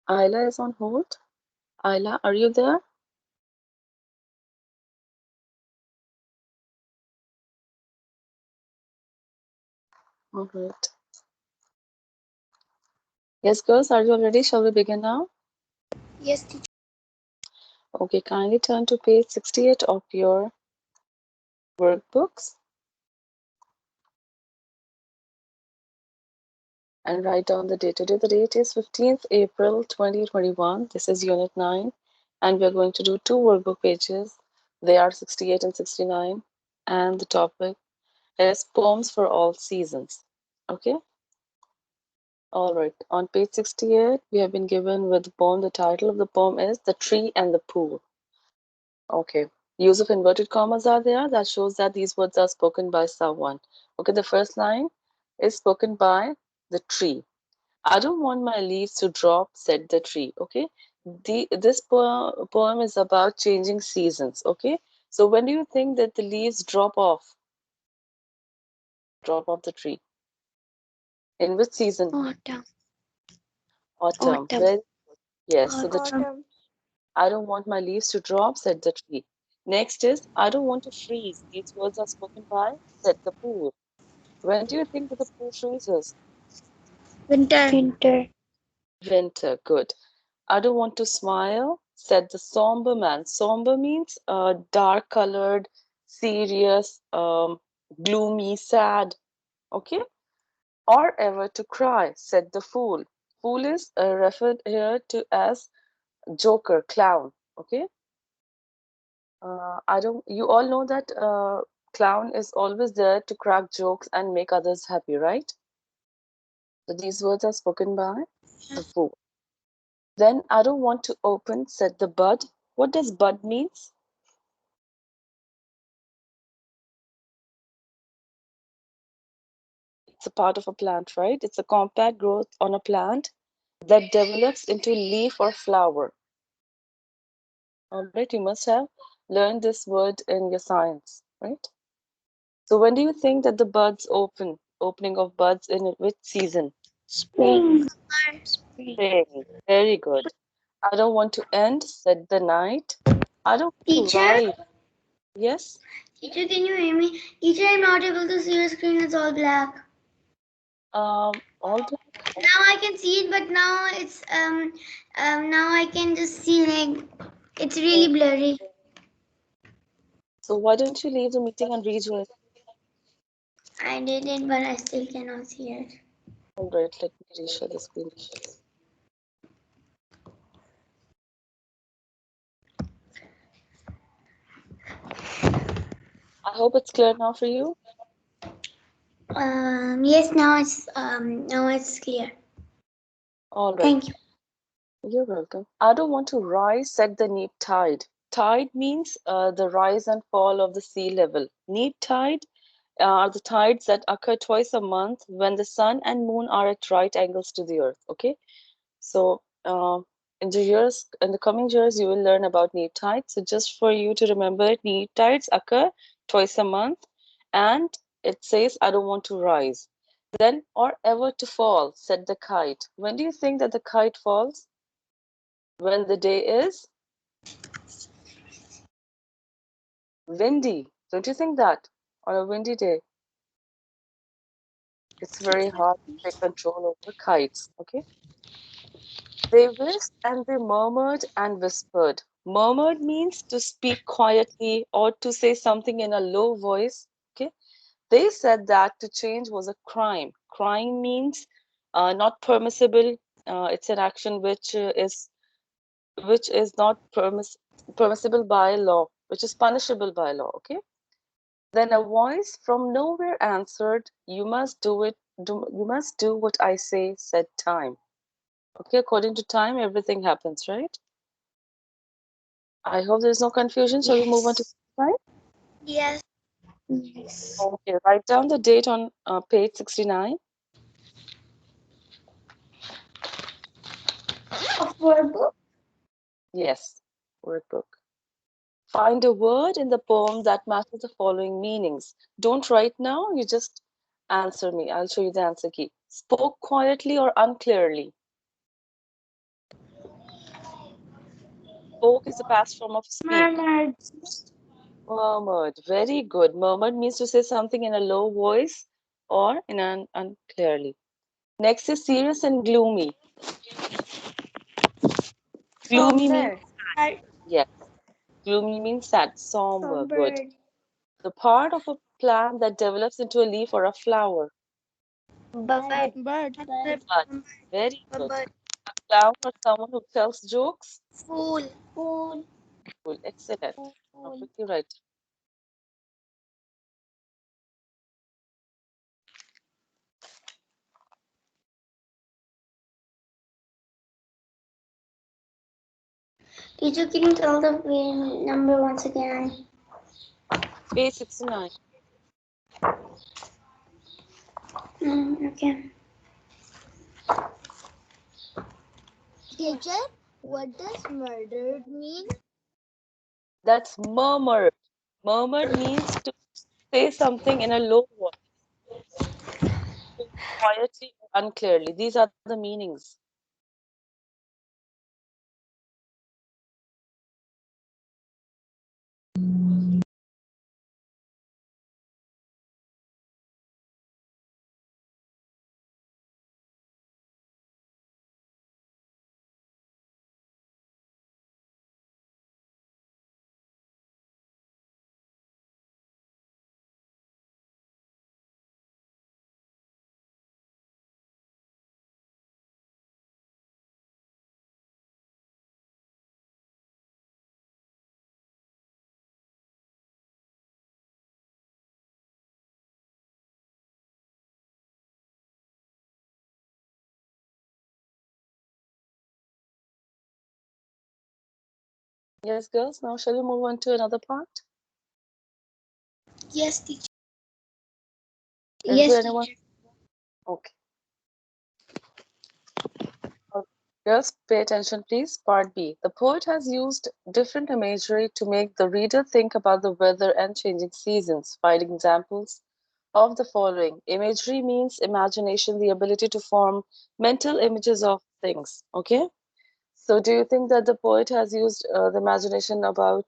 Ayla is on hold. Ayla, are you there? All right. Yes, girls, are you all ready? Shall we begin now? Yes, teacher. Okay, kindly turn to page 68 of your workbooks and write down the date. Today, the date is 15th April 2021. This is Unit 9, and we are going to do two workbook pages. They are 68 and 69, and the topic is Poems for All Seasons. Okay? All right. On page 68, we have been given with the poem. The title of the poem is The Tree and the Pool. Okay. Use of inverted commas are there. That shows that these words are spoken by someone. Okay, the first line is spoken by the tree. I don't want my leaves to drop, said the tree. Okay. This poem is about changing seasons. Okay. So when do you think that the leaves drop off the tree? In which season? Autumn. Autumn. Autumn. Well, yes. So the tree, Autumn. I don't want my leaves to drop, said the tree. Next is, I don't want to freeze. These words are spoken by, said the pool. When do you think that the pool freezes? Winter. Winter. Winter. Good. I don't want to smile, said the somber man. Somber means dark colored, serious, gloomy, sad. Okay? Or ever to cry, said the fool. Fool is referred here to as joker, clown. Okay? I don't, you all know that clown is always there to crack jokes and make others happy, right? So these words are spoken by the fool. Then I don't want to open, said the bud. What does bud means? It's a part of a plant, right? It's a compact growth on a plant that develops into leaf or flower. All right, you must have learned this word in your science, right? So when do you think that the buds open? Opening of buds in which season? Spring. Spring. Spring. Very good. I don't want to end, said the night. I don't want to Teacher? ride. Yes. Teacher, can you hear me? Teacher, I'm not able to see your screen. It's all black. All black. Now I can see it, but now it's now I can just see like it's Oh, really blurry. so why don't you leave the meeting and rejoin? I did it, but I still cannot see it. All right, let me reshare the screen. I hope it's clear now for you. Yes, now it's clear. All right. Thank you. You're welcome. I don't want to rise, said the neap tide. Tide means the rise and fall of the sea level. Neap tide are the tides that occur twice a month when the sun and moon are at right angles to the earth. Okay, so in the coming years, you will learn about neap tides. So just for you to remember it, neap tides occur twice a month, and it says, "I don't want to rise." Then, or ever to fall, said the kite. When do you think that the kite falls? When the day is windy. Don't you think that? On a windy day, it's very hard to take control over kites. Okay. They wished and they murmured and whispered. Murmured means to speak quietly or to say something in a low voice. Okay. They said that to change was a crime. Crime means not permissible. It's an action which is not permissible by law, which is punishable by law. Okay. Then a voice from nowhere answered, "You must do it. You must do what I say," said time. Okay, according to time, everything happens, right? I hope there's no confusion. Shall we move on to Yes. time? Yes. Yes. Okay, write down the date on page 69. Of word book. Yes, workbook. Find a word in the poem that matches the following meanings. Don't write now, you just answer me. I'll show you the answer key. Spoke quietly or unclearly? Spoke is the past form of speak. Murmured. Murmured. Very good. Murmured means to say something in a low voice or in an unclearly. Next is serious and gloomy. Gloomy means Somber. yes. Gloomy means sad. Somber. Good. Somber. The part of a plant that develops into a leaf or a flower. Bud. Bird. Bud. Very good. Bud. A clown or someone who tells jokes. Fool. Fool. Cool. Excellent. Now Fool. quickly write. Teacher, can you tell the page number once again? Page 69. Okay. Teacher, what does murdered mean? That's murmured. Murmured means to say something in a low voice, quietly or unclearly. These are the meanings. Yes, girls. Now shall we move on to another part? Yes, teacher. Is there Yes, anyone? teacher. Okay. Uh, Girls, pay attention, please. Part B. The poet has used different imagery to make the reader think about the weather and changing seasons. Find examples of the following. Imagery means imagination, the ability to form mental images of things. Okay? So, do you think that the poet has used the imagination about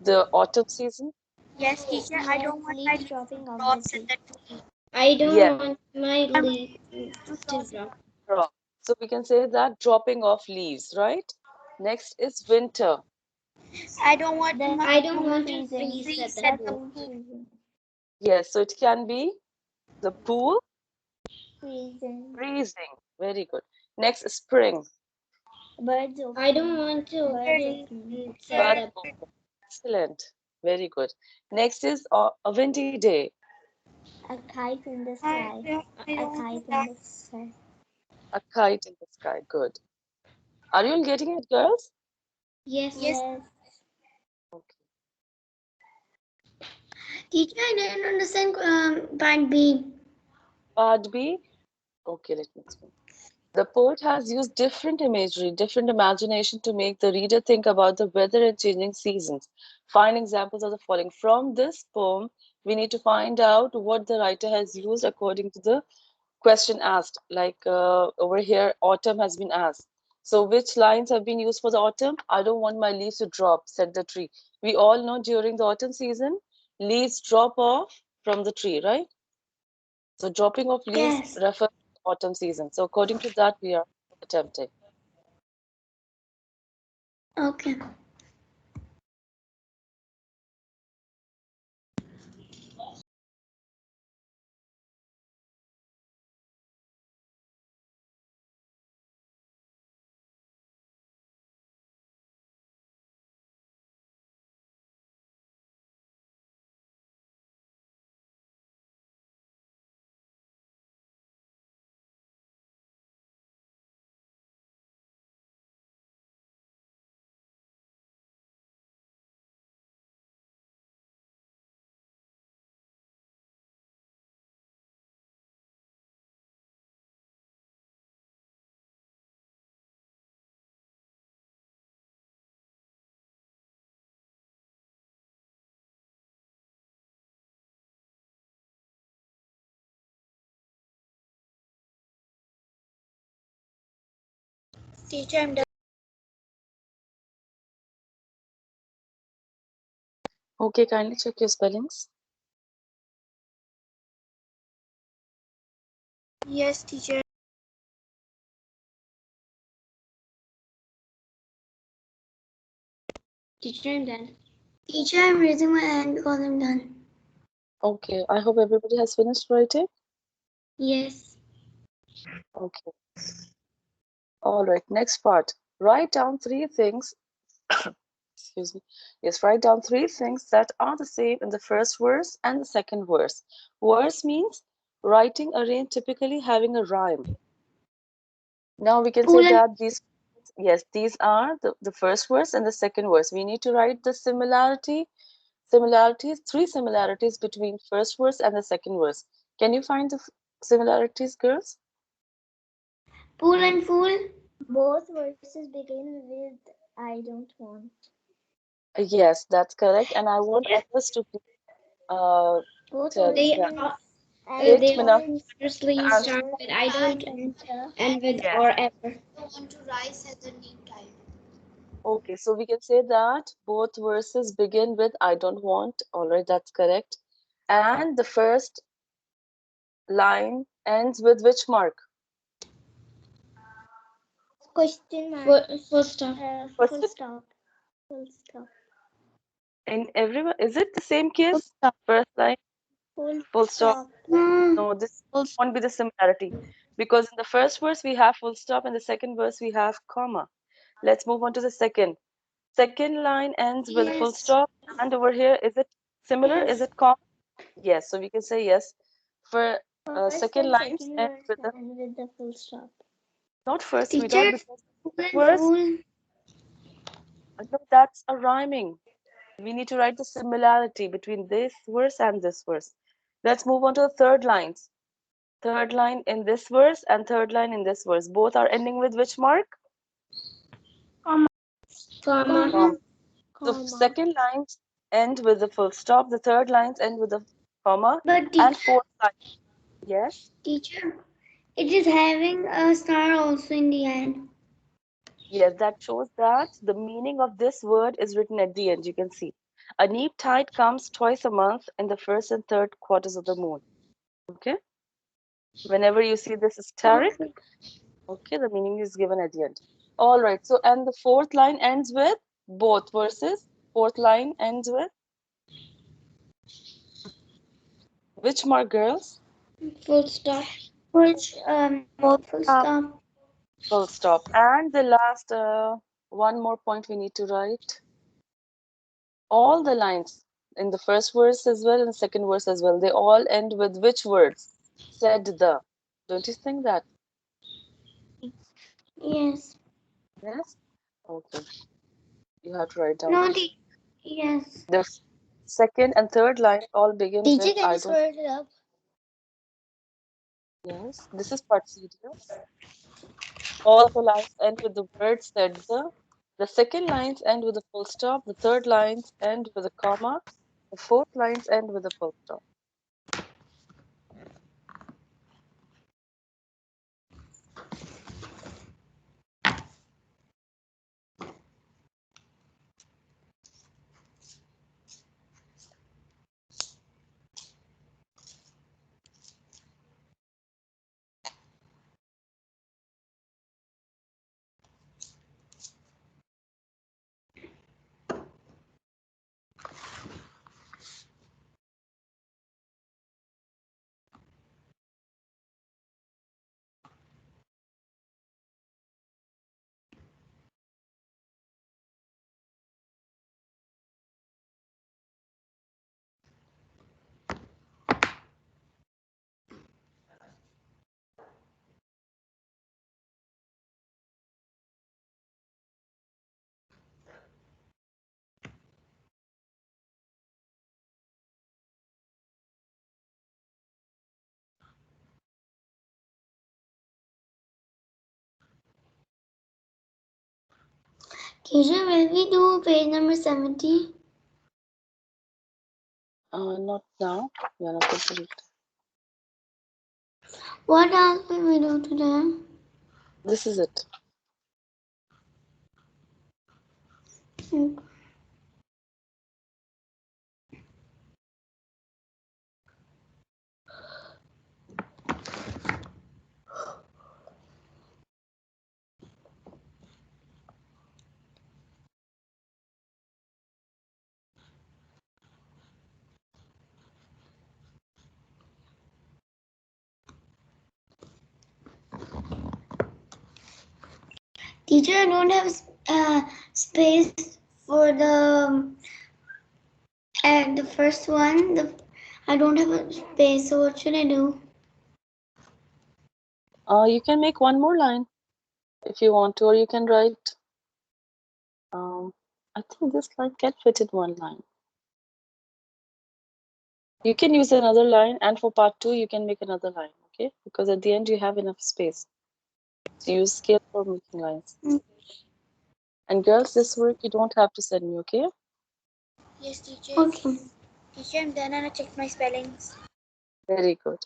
the autumn season? Yes, teacher. I Yes, don't want my leaves leaf to dropping off the drop in tree. the tree. I don't Yes, want my leaf to drop. drop. So, we can say that dropping off leaves, right? Next is winter. I don't want The my tree I don't want to freezing. freeze at The the tree pool. freezing. Yes, so it can be the pool Freezing. freezing. Very good. Next is spring. Birds I don't opening. want to Birds freeze opening. inside But the pool. excellent. Very good. Next is a windy day. A kite in the I sky. don't, I A don't want kite in that. the sky. A kite in the sky. Good. Are you all getting it, girls? Yes. Yes. Okay. Teacher, I didn't understand part B. Part B. Okay, let me explain. The poet has used different imagery, different imagination to make the reader think about the weather and changing seasons. Find examples of the following. From this poem, we need to find out what the writer has used according to the question asked. Like over here, autumn has been asked. So, which lines have been used for the autumn? I don't want my leaves to drop, said the tree. We all know during the autumn season, leaves drop off from the tree, right? So dropping of leaves Yes. refers to autumn season. So according to that, we are attempting. Okay. Teacher, I'm Okay, kindly check your spellings. Yes, teacher. Teacher, I'm done. Teacher, I'm raising my hand because I'm done. Okay, I hope everybody has finished writing. Yes. Okay. All right, next part. Write down three things. Excuse me. Yes, write down three things that are the same in the first verse and the second verse. Verse means writing a rhyme, typically having a rhyme. Now we can say Pool and that these, yes, these are the first verse and the second verse. We need to write the similarities, three similarities between first verse and the second verse. Can you find the similarities, girls? pool and fool. Both verses begin with I don't want. Yes, that's correct. And I want others to uh, Both tell, verses They yeah. are end Wait, they Mina. all in firstly And start with I don't and and with yes. or ever. want to rise at the need time. Okay, so we can say that both verses begin with I don't want. All right, that's correct. And the first line ends with which mark? Question mark. Full stop. First, Full stop. Full stop. in everyone, is it the same Full case? stop. First line, Full full stop. stop. No. No, this Full won't be the similarity because in the first verse we have full stop, in the second verse we have comma. Let's move on to the second. Second line ends with a full yes. stop, and over here, is it similar? Is Yes. it comma? Yes, so we can say yes. For First second and lines second end verse with a, end with the full stop. not first, we don't, Teacher, because fool first and verse, fool. no, that's a rhyming. We need to write the similarity between this verse and this verse. Let's move on to the third lines. Third line in this verse and third line in this verse. Both are ending with which mark? Comma. Comma. Comma. The Comma. second lines end with a full stop. The third lines end with a comma. But And teacher, fourth line, yes. teacher, it is having a star also in the end. Yes, that shows that the meaning of this word is written at the end. You can see. A neap tide comes twice a month in the first and third quarters of the moon. Okay. Whenever you see this asterisk, Okay. okay, the meaning is given at the end. All right. So, and the fourth line ends with both verses. Fourth line ends with which mark, girls? Full stop. Which Full full stop. stop. Full stop. And the last one more point we need to write. All the lines in the first verse as well and the second verse as well, they all end with which words? Said the. Don't you think that? Yes. Yes? Okay. You have to write down. No, yes. The second and third lines all begin Teacher, with can you I don't. spell it up? Yes. This is Particidious. All the lines end with the word said the. The second lines end with a full stop. The third lines end with a comma. The fourth lines end with a full stop. Teacher, will we do page number 70? Not now. We are not going to read. What else will we do today? This is it. Okay. Teacher, I don't have space for the first one. I don't have a space, so what should I do? You can make one more line if you want to, or you can write. Um, I think this line can fit in one line. You can use another line, and for part two, you can make another line, okay? Because at the end, you have enough space. So use scale for making lines. Mm. And girls, this work you don't have to send me, okay? Yes, teacher. Okay. Teacher, I'm done and I checked my spellings. Very good.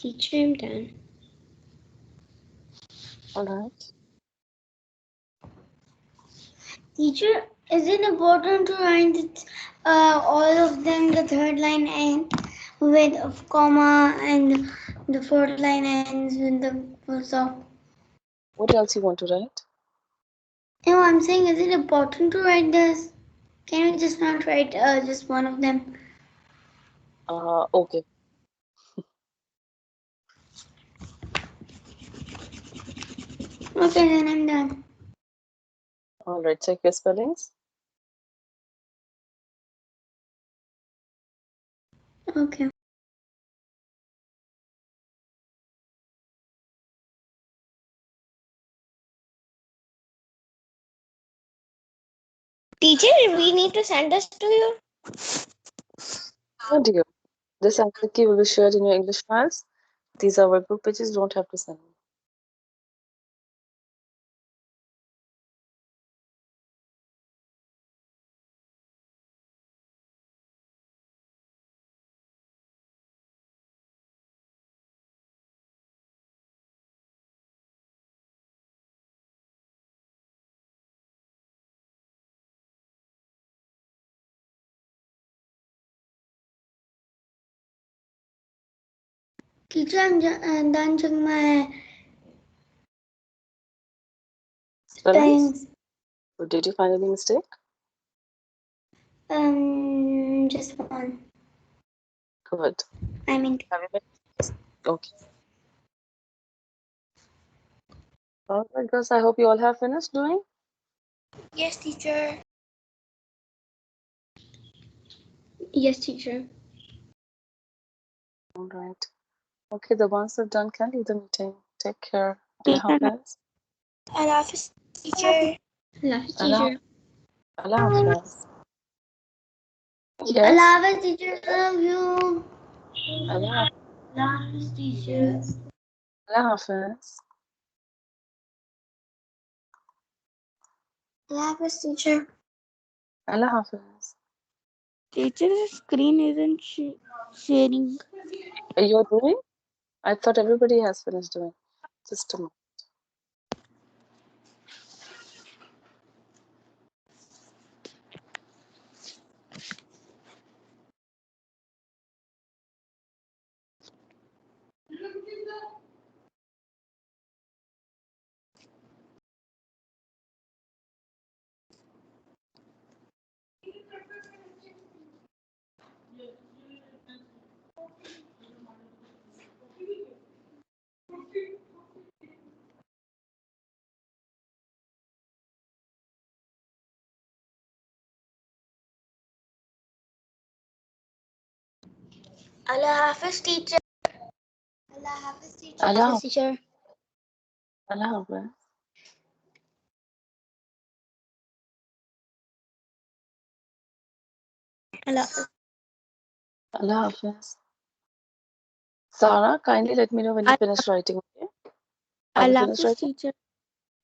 Teacher, I'm done. All right. Teacher, is it important to write it, all of them, the third line ends with a comma and the fourth line ends with the full stop? What else you want to write? No, I'm saying, is it important to write this? Can we just not write just one of them? Okay. Okay, then I'm done. All right. Check your spellings. Okay. Teacher, we need to send this to you. Oh dear. This activity will be shared in your English files. These are workbook pages. Don't have to send me. Teacher, I'm done checking my Spellings? spellings. So did you find any mistake? Just one. Good. I mean, Have you been? Okay. All right, girls. I hope you all have finished doing. yes, teacher. Yes, teacher. All right. Okay, the ones who are done can leave the meeting. Take care. Allah Teacher, Hafiz. Allah Hafiz, teacher. Allah Hafiz, Allah, teacher. Allah Hafiz. Allah Yes. Hafiz, teacher. Love you. Allah, Allah Hafiz, teacher. Allah Hafiz. Allah Hafiz, teacher. Allah Hafiz. Teacher, the screen isn't sharing. You're doing? I thought everybody has finished doing. Just a moment. Allah Hafiz teacher. Allah, Hafiz teacher. Allah Hafiz. Allah Hafiz. Allah Hafiz. Sarah, kindly let me know when you Allah finish writing, okay? Have you Allah finished Hafiz writing? teacher.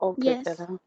Okay, Yes. Kara.